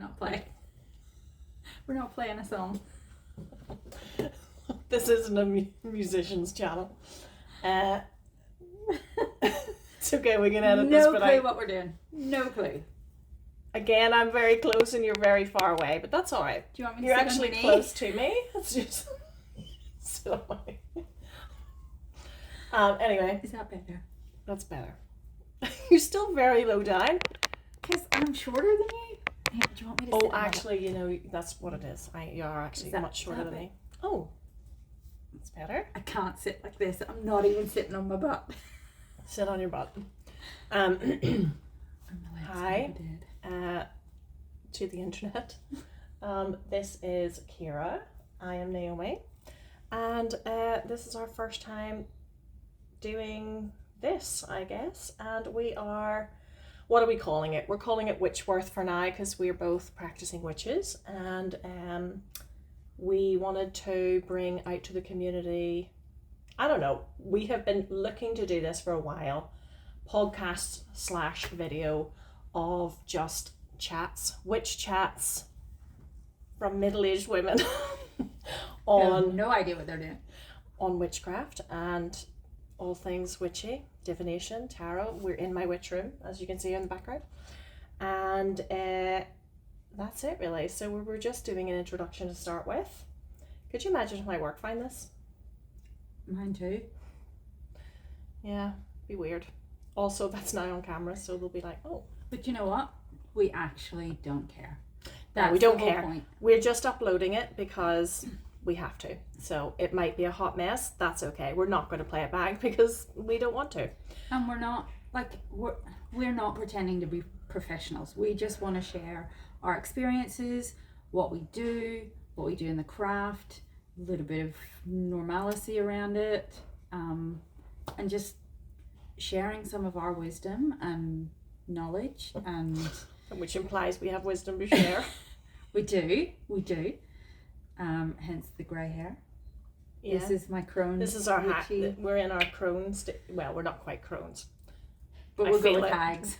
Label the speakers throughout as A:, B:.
A: not playing. We're not playing a song.
B: This isn't a musician's channel. It's okay, we can edit this, but
A: No clue what we're doing. No clue.
B: Again, I'm very close and you're very far away, but that's all right.
A: Do you want me to
B: You're
A: sit
B: actually
A: on your
B: close
A: knee?
B: to me. It's just sit on my knee. Anyway,
A: Is that better?
B: that's better. You're still very low down.
A: Because I'm shorter than you. Hey, do you want me to sit
B: Oh,
A: on that?
B: actually, you know, that's what it is. You are actually
A: Is that-
B: much shorter
A: that
B: than
A: bit?
B: me. Oh, that's better.
A: I can't sit like this. I'm not even sitting on my butt.
B: Sit on your butt.
A: And my legs
B: Hi.
A: are dead.
B: To the internet. This is Kira. I am Naomi. And this is our first time doing this, I guess. And we are, what are we calling it? We're calling it Witchworth for now because we're both practicing witches. And we wanted to bring out to the community, I don't know, we have been looking to do this for a while. Podcast / video of just chats, witch chats from middle-aged women
A: I have
B: on
A: no idea what they're doing.
B: on witchcraft and all things witchy, divination, tarot. We're in my witch room, as you can see in the background, and that's it really. So we were just doing an introduction to start with. Could you imagine if my work find this?
A: Mine too.
B: Yeah, be weird. Also, that's now on camera, so they'll be like, oh.
A: But you know what? We actually don't care.
B: No, we
A: the
B: don't
A: whole
B: care.
A: point.
B: We're just uploading it because we have to. So it might be a hot mess. That's okay. We're not going to play it back because we don't want to.
A: And we're not we're not pretending to be professionals. We just want to share our experiences, what we do in the craft, a little bit of normalcy around it, and just sharing some of our wisdom and knowledge. And
B: Which implies we have wisdom to share.
A: we do. Hence the grey hair.
B: Yeah.
A: This is my crone.
B: This is our hat.
A: Witchy,
B: We're in our crones. Well, we're not quite crones.
A: but
B: I
A: we'll go
B: feel
A: with
B: it.
A: hags.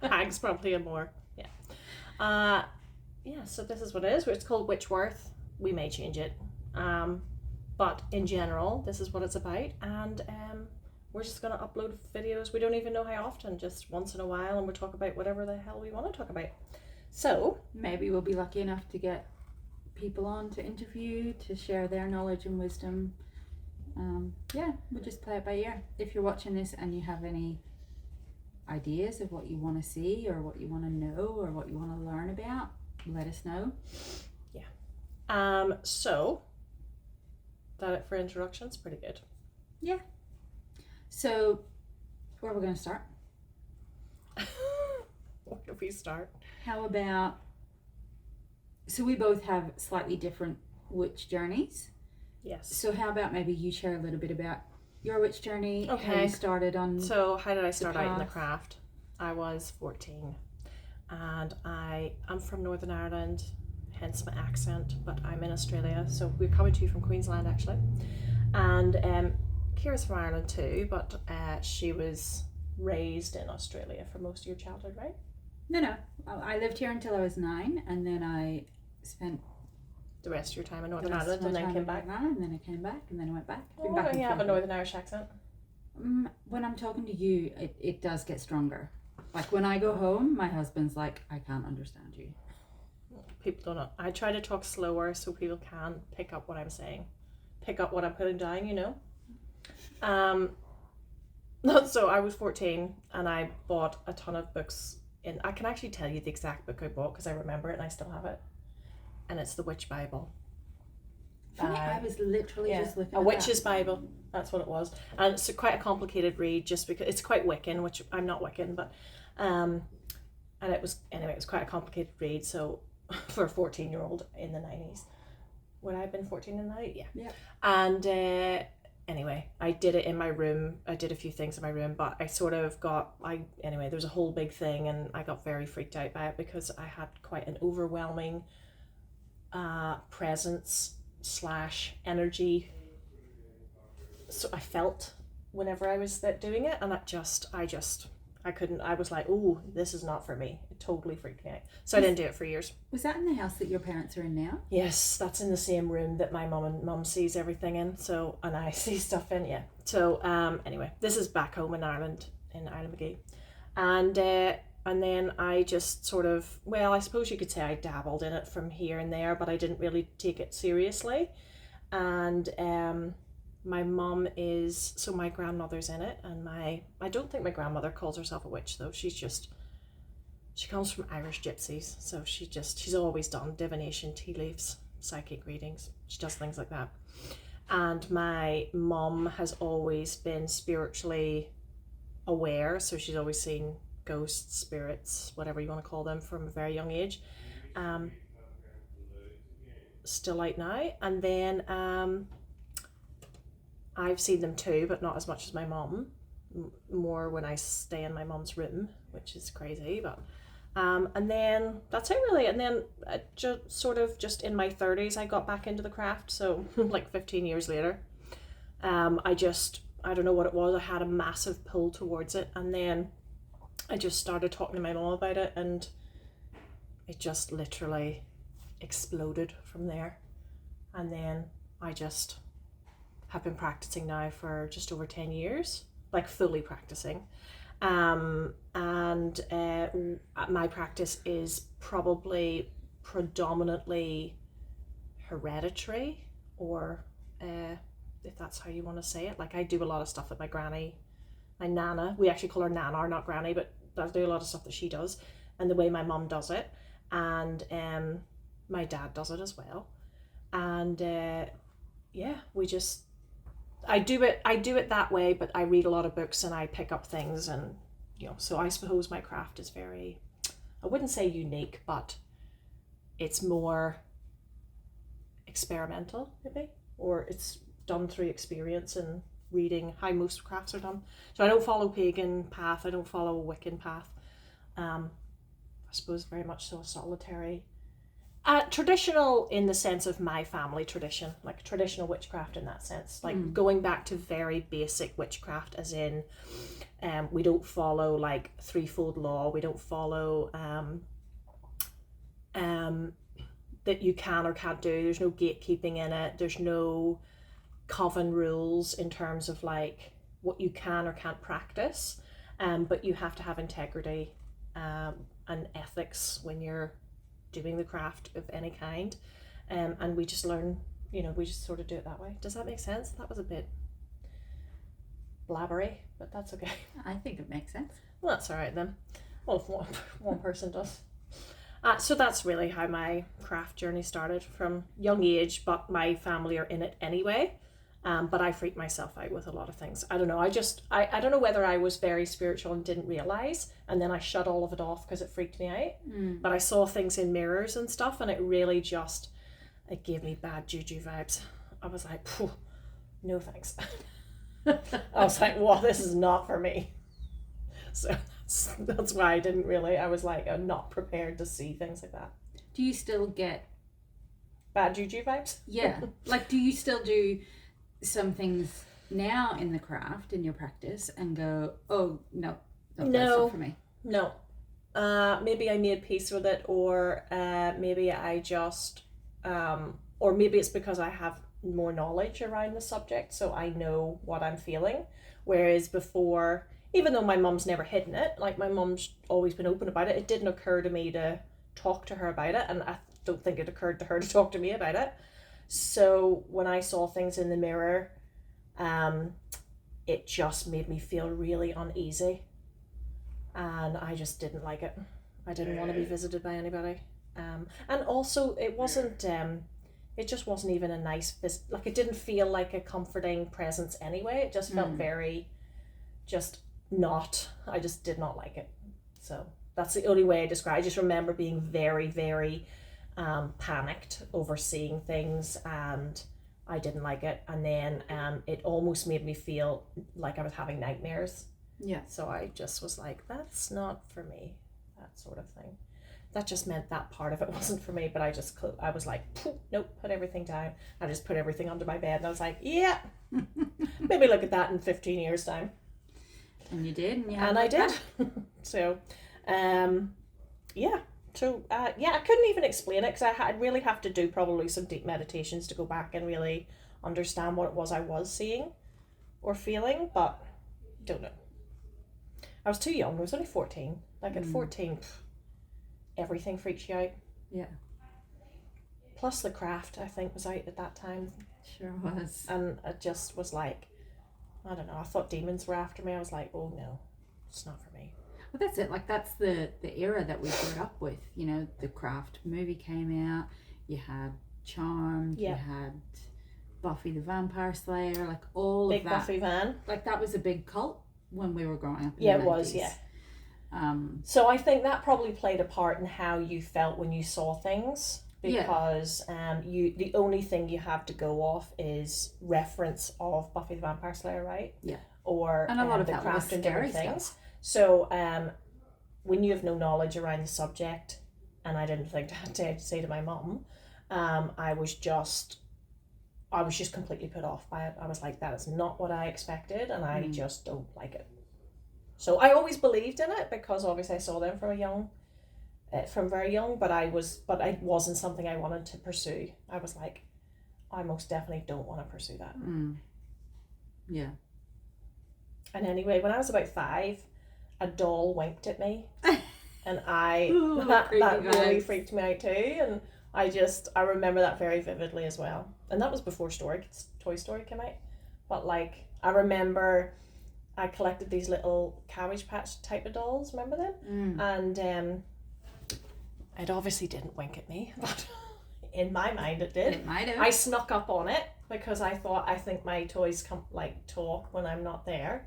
B: Hags probably a more. Yeah. Yeah, so this is what it is. It's called Witchworth. We may change it. But in general, this is what it's about. And we're just going to upload videos. We don't even know how often, just once in a while. And we'll talk about whatever the hell we want to talk about. So,
A: Maybe we'll be lucky enough to get people on to interview, to share their knowledge and wisdom. Yeah, we'll just play it by ear. If you're watching this and you have any ideas of what you want to see or what you want to know or what you want to learn about, let us know.
B: so that it for introductions, pretty good.
A: So, where are we going to start?
B: Where do we start?
A: How about, so we both have slightly different witch journeys.
B: Yes.
A: So how about maybe you share a little bit about your witch journey, how
B: Okay.
A: you started on...
B: So how did I start out in the
A: path.
B: craft? I was 14 and I'm from Northern Ireland, hence my accent, but I'm in Australia. So we're coming to you from Queensland actually. And Kira's from Ireland too, but she was raised in Australia for most of your childhood, right?
A: No. I lived here until I was 9, and then I spent
B: The rest of your time in
A: the
B: Northern
A: rest
B: Ireland
A: of
B: and
A: my
B: then
A: time
B: came
A: in
B: back.
A: Northern Ireland, and then I came back, and then I went back. Been
B: Oh,
A: back
B: don't
A: and
B: you have a
A: forth.
B: Northern Irish accent?
A: When I'm talking to you, it does get stronger. Like when I go home, my husband's like, I can't understand you.
B: People don't know. I try to talk slower so people can pick up what I'm saying, pick up what I'm putting down, you know. So I was 14 and I bought a ton of books. I can actually tell you the exact book I bought because I remember it and I still have it. And it's the Witch Bible.
A: I was literally just looking
B: a
A: at
B: witch's Bible. That's what it was, and it's quite a complicated read just because it's quite Wiccan, which I'm not Wiccan, but and it was quite a complicated read. So for a 14-year-old in the 90s, would I have been 14 in the 90s?
A: Yeah.
B: And anyway, I did it in my room. I did a few things in my room, but I sort of there was a whole big thing, and I got very freaked out by it because I had quite an overwhelming presence / energy. So I felt whenever I was doing it, and I couldn't. I was like, oh, this is not for me. It totally freaked me out. So I didn't do it for years.
A: Was that in the house that your parents are in now?
B: Yes, that's in the same room that my mum sees everything in. So, and I see stuff in, yeah. So anyway, this is back home in Ireland, McGee. And then I just sort of, well, I suppose you could say I dabbled in it from here and there, but I didn't really take it seriously. And my mum is, so my grandmother's in it, and I don't think my grandmother calls herself a witch though. She comes from Irish gypsies, so she's always done divination, tea leaves, psychic readings. She does things like that. And my mum has always been spiritually aware, so she's always seen ghosts, spirits, whatever you want to call them, from a very young age. Still out now. And then I've seen them too, but not as much as my mum. More when I stay in my mum's room, which is crazy. But and then that's it really. And then just in my 30s, I got back into the craft. So like 15 years later, I don't know what it was. I had a massive pull towards it, and then I just started talking to my mum about it, and it just literally exploded from there. And then I just have been practicing now for just over 10 years, like fully practicing. And my practice is probably predominantly hereditary, or if that's how you want to say it. Like I do a lot of stuff that my nana, we actually call her nana, not granny, but I do a lot of stuff that she does, and the way my mum does it, and my dad does it as well. And I do it that way, but I read a lot of books and I pick up things, and so I suppose my craft is very, I wouldn't say unique, but it's more experimental maybe, or it's done through experience and reading, how most crafts are done. So I don't follow pagan path, I don't follow a Wiccan path. I suppose very much so a solitary. Traditional in the sense of my family tradition, like traditional witchcraft in that sense, like going back to very basic witchcraft, as in we don't follow like threefold law, we don't follow that you can or can't do, there's no gatekeeping in it, there's no coven rules in terms of like what you can or can't practice, but you have to have integrity and ethics when you're doing the craft of any kind, and we just learn, we just sort of do it that way. Does that make sense? That was a bit blabbery, but that's okay.
A: I think it makes sense.
B: Well, that's all right then. Well, if one person does. So that's really how my craft journey started, from young age, but my family are in it anyway. But I freak myself out with a lot of things. I don't know. I don't know whether I was very spiritual and didn't realize, and then I shut all of it off because it freaked me out. But I saw things in mirrors and stuff, and it really it gave me bad juju vibes. I was like, no thanks. I was like, well, this is not for me. So that's why I was like, I'm not prepared to see things like that.
A: Do you still get
B: bad juju vibes?
A: Yeah. Like, do you still do some things now in the craft, in your practice, and go, oh no, that's not for me?
B: No. Maybe I made peace with it, or maybe I just or maybe it's because I have more knowledge around the subject, so I know what I'm feeling, whereas before, even though my mum's never hidden it, like my mum's always been open about it, it didn't occur to me to talk to her about it, and I don't think it occurred to her to talk to me about it. So when I saw things in the mirror, it just made me feel really uneasy, and I just didn't like it. I didn't want to be visited by anybody, and also it wasn't it just wasn't even a nice like it didn't feel like a comforting presence anyway. It just felt very just not, I just did not like it. So that's the only way I describe it. I just remember being very, very panicked over seeing things, and I didn't like it, and then it almost made me feel like I was having nightmares.
A: Yeah.
B: So I just was like, that's not for me, that sort of thing. That just meant that part of it wasn't for me, but I was like, nope, put everything down. I just put everything under my bed, and I was like, yeah, maybe look at that in 15 years time.
A: And you did,
B: and I did. So yeah. So, yeah, I couldn't even explain it because I'd really have to do probably some deep meditations to go back and really understand what it was I was seeing or feeling, but don't know. I was too young. I was only 14. Like at 14, everything freaks you out.
A: Yeah.
B: Plus the craft, I think, was out at that time.
A: Sure was.
B: And it just was like, I don't know, I thought demons were after me. I was like, oh no, it's not for me.
A: Well, that's it. Like, that's the era that we grew up with. You know, the Craft movie came out. You had Charmed.
B: Yeah.
A: You had Buffy the Vampire Slayer. Like, all
B: Big
A: of that.
B: Buffy van.
A: Like, that was a big cult when we were growing up in
B: Yeah,
A: the
B: it was,
A: 90s.
B: yeah.
A: Um,
B: So I think that probably played a part in how you felt when you saw things. Because the only thing you have to go off is reference of Buffy the Vampire Slayer, right?
A: Yeah.
B: Or
A: and a lot of
B: the
A: that was
B: craft and
A: scary
B: different things.
A: stuff.
B: So when you have no knowledge around the subject, and I didn't think to say to my mum, I was just completely put off by it. I was like, that is not what I expected, and I just don't like it. So I always believed in it because obviously I saw them from very young, but it wasn't something I wanted to pursue. I was like, I most definitely don't want to pursue that.
A: Yeah.
B: And anyway, when I was about 5, a doll winked at me, and that really freaked me out too. And I remember that very vividly as well. And that was before Toy Story came out. But like, I remember I collected these little Cabbage Patch type of dolls. Remember them? And it obviously didn't wink at me, but in my mind it did.
A: It might have.
B: I snuck up on it because I think my toys talk when I'm not there.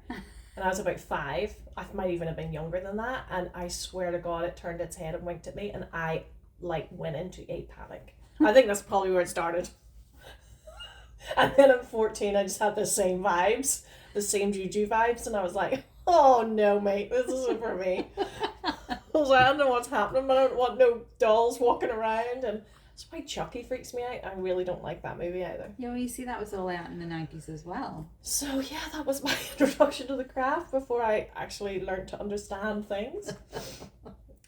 B: And I was about 5. I might even have been younger than that. And I swear to God, it turned its head and winked at me, and I went into a panic. I think that's probably where it started. And then at 14, I just had the same vibes, the same juju vibes, and I was like, oh no, mate, this isn't for me. I was like, I don't know what's happening, but I don't want no dolls walking around. And that's why Chucky freaks me out. I really don't like that movie either.
A: Yeah, well, you see, that was all out in the 90s as well.
B: So yeah, that was my introduction to the craft before I actually learned to understand things.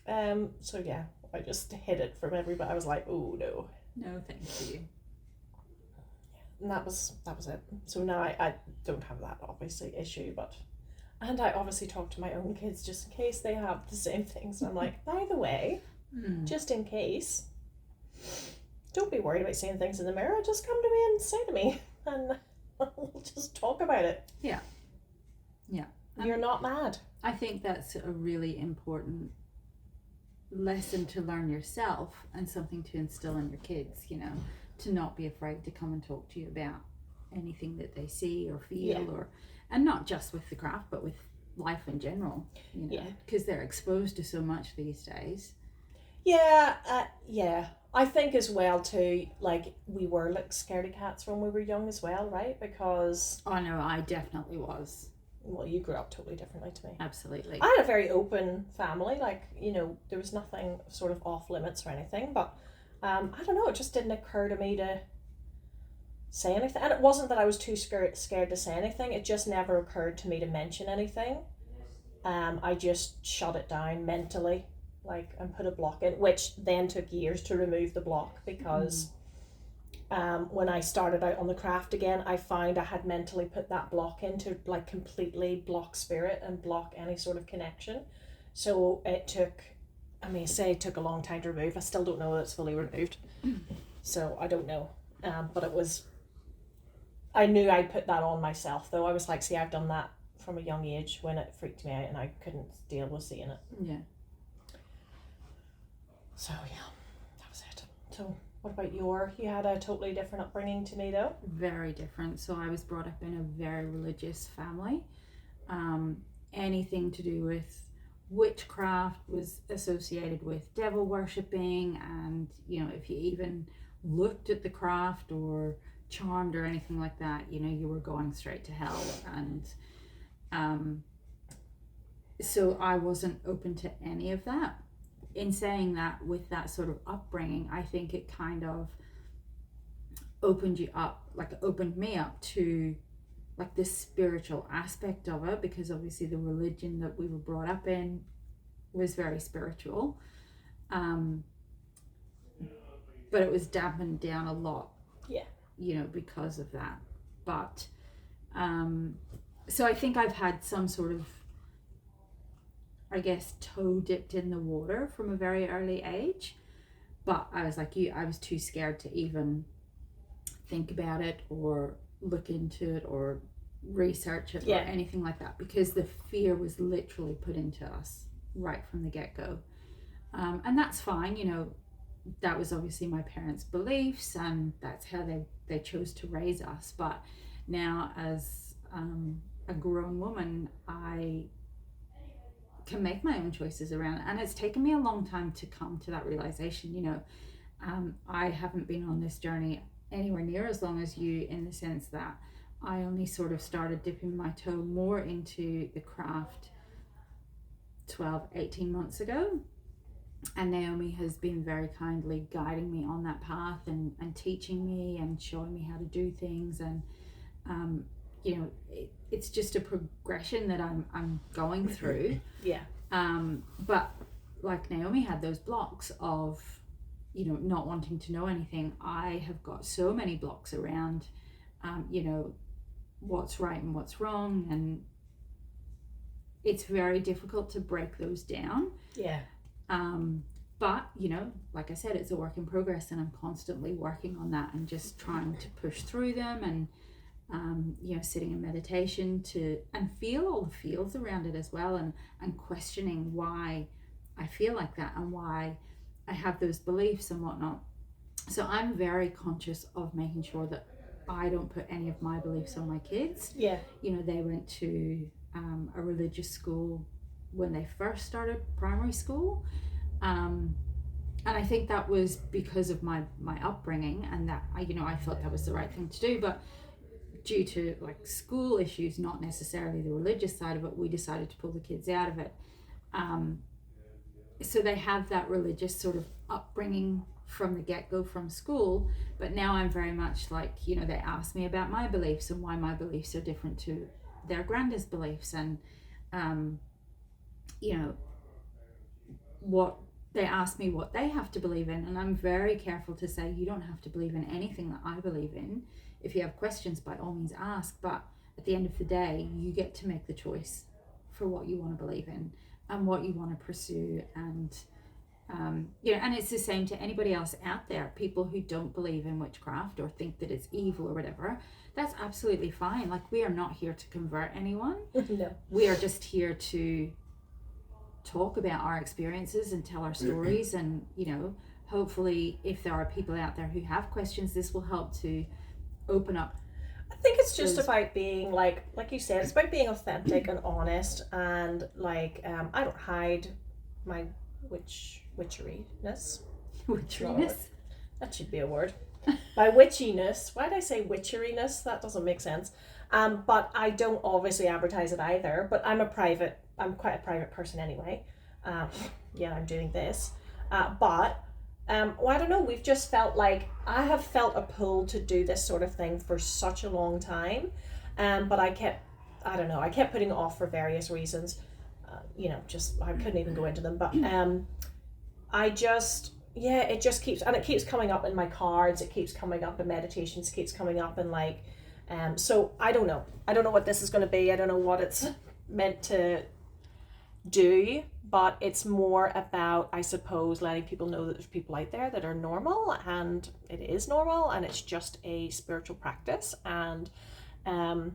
B: So yeah, I just hid it from everybody. I was like, oh no.
A: No, thank you.
B: And that was it. So now I don't have that obviously issue, and I obviously talk to my own kids just in case they have the same things. So I'm like, by the way, just in case, don't be worried about seeing things in the mirror. Just come to me and say to me, and we'll just talk about it.
A: Yeah. Yeah.
B: You're not mad.
A: I think that's a really important lesson to learn yourself and something to instill in your kids, you know, to not be afraid to come and talk to you about anything that they see or feel, and not just with the craft, but with life in general, you know, because they're exposed to so much these days.
B: Yeah, I think as well too, like, we were like scaredy cats when we were young as well, right? Because
A: oh no, I definitely was.
B: Well, you grew up totally differently to me.
A: Absolutely.
B: I had a very open family, like, you know, there was nothing sort of off limits or anything, but I don't know, it just didn't occur to me to say anything. And it wasn't that I was too scared to say anything, it just never occurred to me to mention anything. I just shut it down mentally, like, and put a block in, which then took years to remove the block because when I started out on the craft again, I found I had mentally put that block in to like completely block spirit and block any sort of connection. So it took, it took a long time to remove. I still don't know that it's fully removed. So I don't know. But I knew I'd put that on myself though. I was like, see, I've done that from a young age when it freaked me out and I couldn't deal with seeing it.
A: Yeah.
B: So yeah, that was it. So what about you had a totally different upbringing to me though?
A: Very different. So I was brought up in a very religious family. Anything to do with witchcraft was associated with devil worshipping, and you know, if you even looked at the craft or charmed or anything like that, you know, you were going straight to hell. And so I wasn't open to any of that. In saying that, with that sort of upbringing, I think it kind of opened me up to like the spiritual aspect of it, because obviously the religion that we were brought up in was very spiritual. But it was dampened down a lot.
B: Yeah.
A: You know, because of that. But so I think I've had some sort of, I guess, toe dipped in the water from a very early age. But I was like you, I was too scared to even think about it or look into it or research it or anything like that, because the fear was literally put into us right from the get-go. And that's fine, you know, that was obviously my parents' beliefs and that's how they chose to raise us. But now as a grown woman, I can make my own choices around it, and it's taken me a long time to come to that realization. You know, I haven't been on this journey anywhere near as long as you, in the sense that I only sort of started dipping my toe more into the craft 18 months ago, and Naomi has been very kindly guiding me on that path and teaching me and showing me how to do things. And you know, it's just a progression that I'm going through.
B: Yeah.
A: But like Naomi had those blocks of, you know, not wanting to know anything. I have got so many blocks around, you know, what's right and what's wrong, and it's very difficult to break those down.
B: Yeah.
A: But you know, like I said, it's a work in progress, and I'm constantly working on that and just trying to push through them, and you know, sitting in meditation and feel all the feels around it as well, and questioning why I feel like that and why I have those beliefs and whatnot. So I'm very conscious of making sure that I don't put any of my beliefs on my kids.
B: Yeah.
A: You know, they went to a religious school when they first started primary school. And I think that was because of my upbringing, and that I felt that was the right thing to do. But due to like school issues, not necessarily the religious side of it, we decided to pull the kids out of it. So they have that religious sort of upbringing from the get-go from school. But now I'm very much like, you know, they ask me about my beliefs and why my beliefs are different to their granddad's beliefs, and you know, what they ask me what they have to believe in, and I'm very careful to say, you don't have to believe in anything that I believe in. If you have questions, by all means ask, but at the end of the day, you get to make the choice for what you want to believe in and what you want to pursue. And you know, and it's the same to anybody else out there, people who don't believe in witchcraft or think that it's evil or whatever. That's absolutely fine. Like, we are not here to convert anyone.
B: No.
A: We are just here to talk about our experiences and tell our stories, and you know, hopefully if there are people out there who have questions, this will help to open up.
B: I think it's just about being like you said, it's about being authentic and honest, and like I don't hide my witcheriness.
A: Witcheriness?
B: That should be a word. My witchiness. Why did I say witcheriness? That doesn't make sense. But I don't obviously advertise it either. But I'm quite a private person anyway. Yeah, I'm doing this. Well, I don't know. We've just felt like I have felt a pull to do this sort of thing for such a long time. But I kept putting it off for various reasons. You know, just I couldn't even go into them. But it just keeps coming up in my cards. It keeps coming up in meditations. It keeps coming up in like, so I don't know. I don't know what this is going to be. I don't know what it's meant to do, but it's more about, I suppose, letting people know that there's people out there that are normal, and it is normal, and it's just a spiritual practice. And I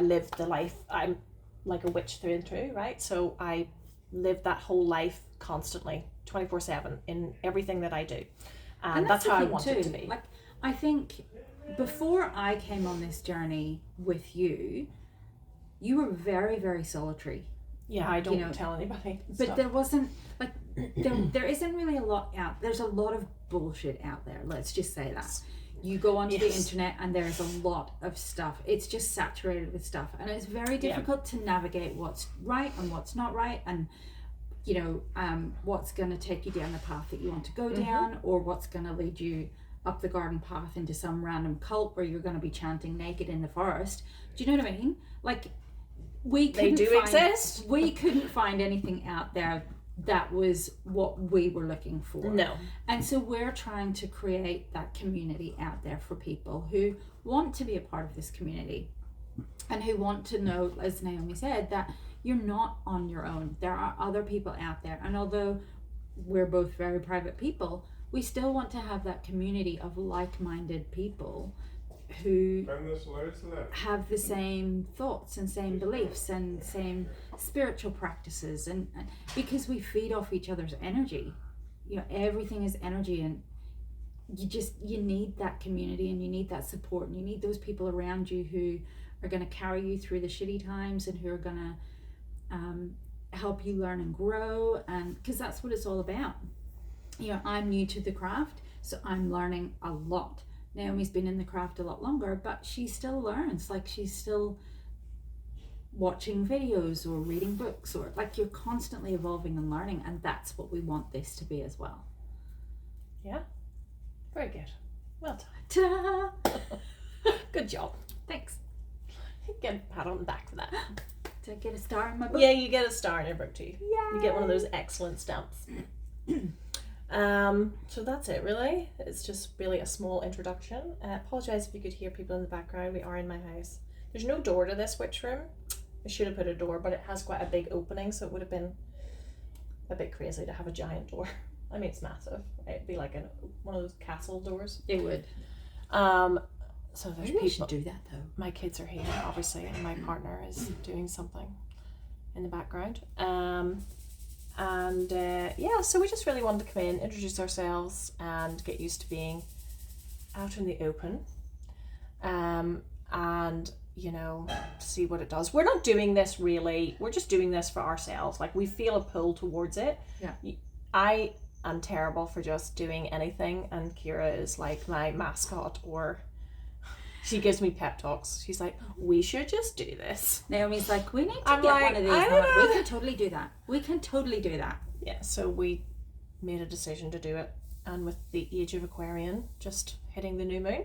B: live the life. I'm like a witch through and through, right? So I live that whole life constantly, 24/7 in everything that I do, and that's how I want it to be.
A: Like, I think before I came on this journey with you, you were very, very solitary.
B: Yeah, I don't tell anybody.
A: But stuff. There wasn't like there isn't really a lot out. There's a lot of bullshit out there. Let's just say that. You go onto the internet and there's a lot of stuff. It's just saturated with stuff, and it's very difficult to navigate what's right and what's not right, and you know, what's going to take you down the path that you want to go down, or what's going to lead you up the garden path into some random cult where you're going to be chanting naked in the forest. Do you know what I mean? Like, we couldn't find anything out there that was what we were looking for.
B: No.
A: And so we're trying to create that community out there for people who want to be a part of this community and who want to know, as Naomi said, that you're not on your own. There are other people out there. And although we're both very private people, we still want to have that community of like-minded people who have the same thoughts and same beliefs and same spiritual practices, and because we feed off each other's energy. Everything is energy, and you need that community, and you need that support, and you need those people around you who are going to carry you through the shitty times and who are going to help you learn and grow, and because that's what it's all about. I'm new to the craft, so I'm learning a lot. Naomi's been in the craft a lot longer, but she still learns. Like, she's still watching videos or reading books, or like, you're constantly evolving and learning, and that's what we want this to be as well.
B: Yeah, very good. Well
A: done. Ta-da!
B: Good job.
A: Thanks.
B: You get a pat on the back for that.
A: Did I get a star in my book?
B: Yeah, you get a star in your book too.
A: Yay!
B: You get one of those excellent stamps. So that's it really. It's just really a small introduction. Apologise if you could hear people in the background. We are in my house. There's no door to this witch room. I should have put a door, but it has quite a big opening, so it would have been a bit crazy to have a giant door. I mean, it's massive. It'd be like one of those castle doors.
A: It would.
B: So there's
A: Maybe
B: people.
A: we should do that though.
B: My kids are here, obviously, and my partner is doing something in the background. So we just really wanted to come in, introduce ourselves, and get used to being out in the open, and see what it does. We're not doing this really, we're just doing this for ourselves. Like, we feel a pull towards it.
A: Yeah.
B: I am terrible for just doing anything, and Kira is like my mascot, or she gives me pep talks. She's like, we should just do this.
A: Naomi's like, we need to get one of these. We can totally do that. We can totally do that.
B: Yeah, so we made a decision to do it, and with the age of Aquarian just hitting the new moon,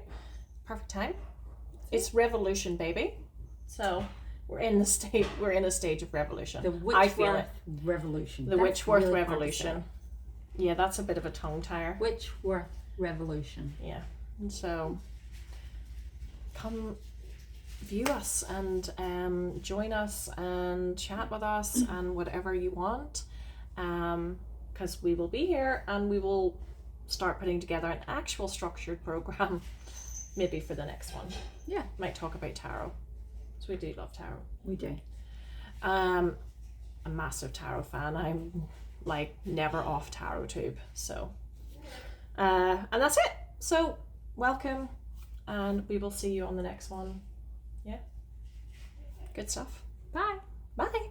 B: perfect time. It's revolution, baby. So we're in a stage of revolution.
A: The Witchworth Revolution.
B: The Witchworth Revolution. Yeah, that's a bit of a tongue tire.
A: Witchworth Revolution.
B: Yeah. And so come view us and join us and chat with us and whatever you want, because we will be here, and we will start putting together an actual structured program maybe for the next one.
A: Yeah,
B: might talk about tarot, so we do love tarot.
A: We do.
B: A massive tarot fan. I'm like never off tarot tube, so and that's it. So welcome, and we will see you on the next one. Yeah, good stuff.
A: Bye.
B: Bye.